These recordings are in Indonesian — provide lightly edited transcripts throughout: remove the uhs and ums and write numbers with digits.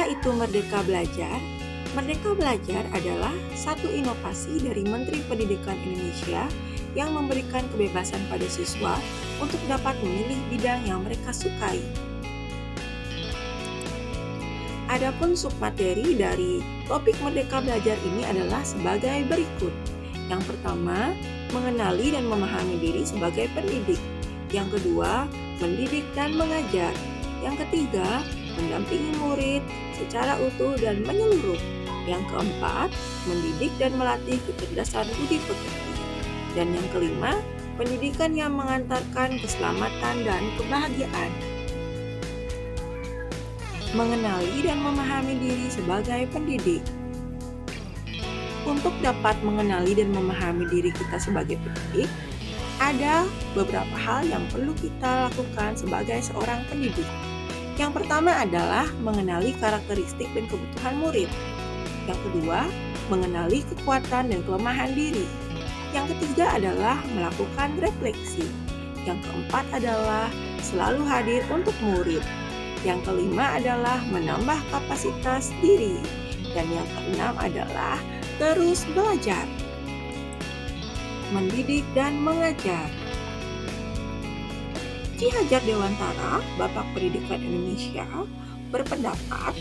Apa itu Merdeka Belajar? Merdeka Belajar adalah satu inovasi dari Menteri Pendidikan Indonesia yang memberikan kebebasan pada siswa untuk dapat memilih bidang yang mereka sukai. Adapun submateri dari topik Merdeka Belajar ini adalah sebagai berikut. Yang pertama, mengenali dan memahami diri sebagai pendidik. Yang kedua, mendidik dan mengajar. Yang ketiga, mendampingi murid secara utuh dan menyeluruh. Yang keempat, mendidik dan melatih kecerdasan budi pekerti. Dan yang kelima, pendidikan yang mengantarkan keselamatan dan kebahagiaan. Mengenali dan memahami diri sebagai pendidik. Untuk dapat mengenali dan memahami diri kita sebagai pendidik, ada beberapa hal yang perlu kita lakukan sebagai seorang pendidik. Yang pertama adalah mengenali karakteristik dan kebutuhan murid. Yang kedua, mengenali kekuatan dan kelemahan diri. Yang ketiga adalah melakukan refleksi. Yang keempat adalah selalu hadir untuk murid. Yang kelima adalah menambah kapasitas diri. Dan yang keenam adalah terus belajar. Mendidik dan mengajar. Ki Hajar Dewantara, Bapak Pendidikan Indonesia, berpendapat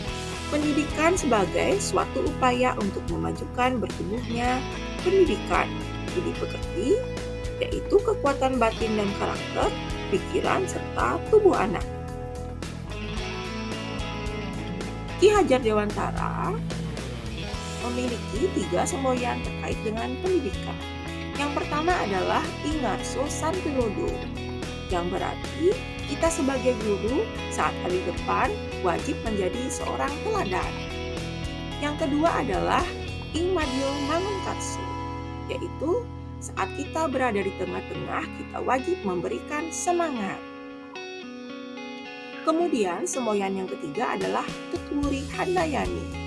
pendidikan sebagai suatu upaya untuk memajukan bertumbuhnya pendidikan budi pekerti, yaitu kekuatan batin dan karakter, pikiran, serta tubuh anak. Ki Hajar Dewantara memiliki 3 semboyan terkait dengan pendidikan. Yang pertama adalah Ingarso Santilodo, yang berarti kita sebagai guru saat hari depan wajib menjadi seorang teladan. Yang kedua adalah Ingmadio Mangunkatsu, yaitu saat kita berada di tengah-tengah kita wajib memberikan semangat. Kemudian semboyan yang ketiga adalah Tutwuri Handayani,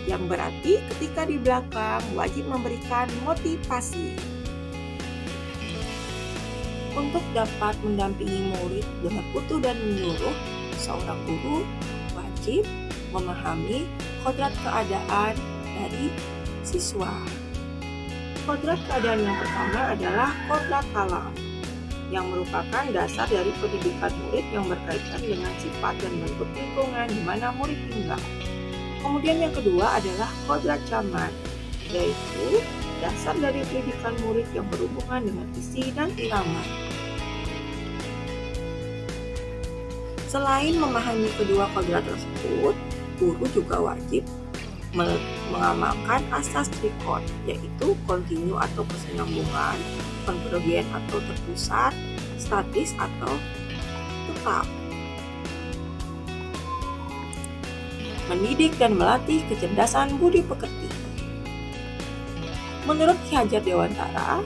yang berarti ketika di belakang wajib memberikan motivasi. Untuk dapat mendampingi murid dengan utuh dan menyeluruh, seorang guru wajib memahami kodrat keadaan dari siswa. Kodrat keadaan yang pertama adalah kodrat kalam, yang merupakan dasar dari pendidikan murid yang berkaitan dengan sifat dan bentuk lingkungan di mana murid tinggal. Kemudian yang kedua adalah kodrat zaman, yaitu dasar dari pendidikan murid yang berhubungan dengan isi dan irama. Selain memahami kedua kodrat tersebut, guru juga wajib mengamalkan asas trikot, yaitu kontinu atau kesinambungan, konvergen atau terpusat, statis atau tetap. Mendidik dan melatih kecerdasan budi pekerti. Menurut Ki Hajar Dewantara,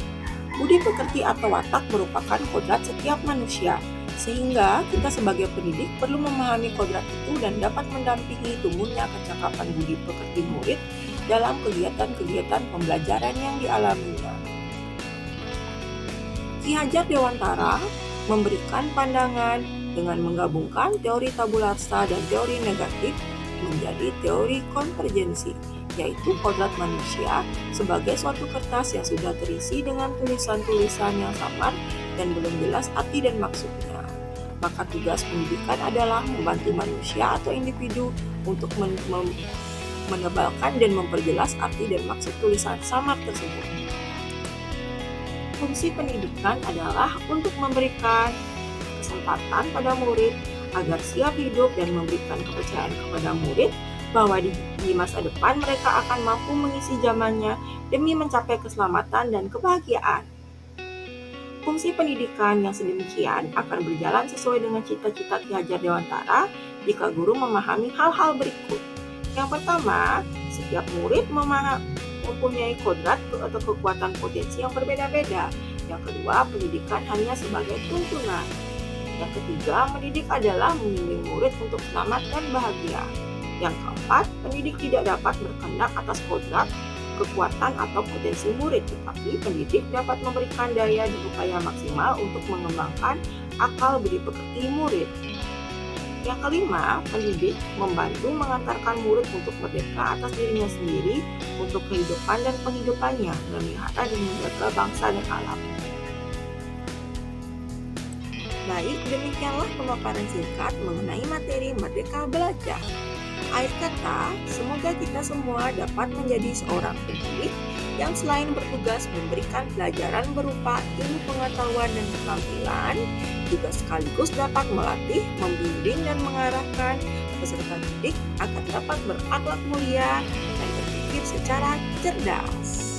budi pekerti atau watak merupakan kodrat setiap manusia, sehingga kita sebagai pendidik perlu memahami kodrat itu dan dapat mendampingi tumbuhnya kecakapan budi pekerti murid dalam kegiatan-kegiatan pembelajaran yang dialaminya. Ki Hajar Dewantara memberikan pandangan dengan menggabungkan teori tabula rasa dan teori negatif menjadi teori konvergensi, yaitu kodrat manusia sebagai suatu kertas yang sudah terisi dengan tulisan-tulisan yang samar dan belum jelas arti dan maksudnya. Maka tugas pendidikan adalah membantu manusia atau individu untuk menebalkan dan memperjelas arti dan maksud tulisan samar tersebut. Fungsi pendidikan adalah untuk memberikan kesempatan pada murid agar siap hidup dan memberikan kepercayaan kepada murid bahwa di masa depan mereka akan mampu mengisi zamannya demi mencapai keselamatan dan kebahagiaan. Fungsi pendidikan yang sedemikian akan berjalan sesuai dengan cita-cita Ki Hajar Dewantara jika guru memahami hal-hal berikut. Yang pertama, setiap murid mempunyai kodrat atau kekuatan potensi yang berbeda-beda. Yang kedua, pendidikan hanya sebagai tuntunan. Yang ketiga, mendidik adalah membimbing murid untuk selamat dan bahagia. Yang keempat, pendidik tidak dapat berkehendak atas kodrat, kekuatan atau potensi murid, tetapi pendidik dapat memberikan daya dan upaya maksimal untuk mengembangkan akal budi pekerti murid. Yang kelima, pendidik membantu mengantarkan murid untuk merdeka atas dirinya sendiri, untuk kehidupan dan penghidupannya, memelihara dan menjaga bangsa dan alam. Baik, demikianlah pemaparan singkat mengenai materi Merdeka Belajar. Akhir kata, semoga kita semua dapat menjadi seorang pendidik yang selain bertugas memberikan pelajaran berupa ilmu pengetahuan dan keterampilan, juga sekaligus dapat melatih, membimbing, dan mengarahkan peserta didik agar dapat berakhlak mulia dan berpikir secara cerdas.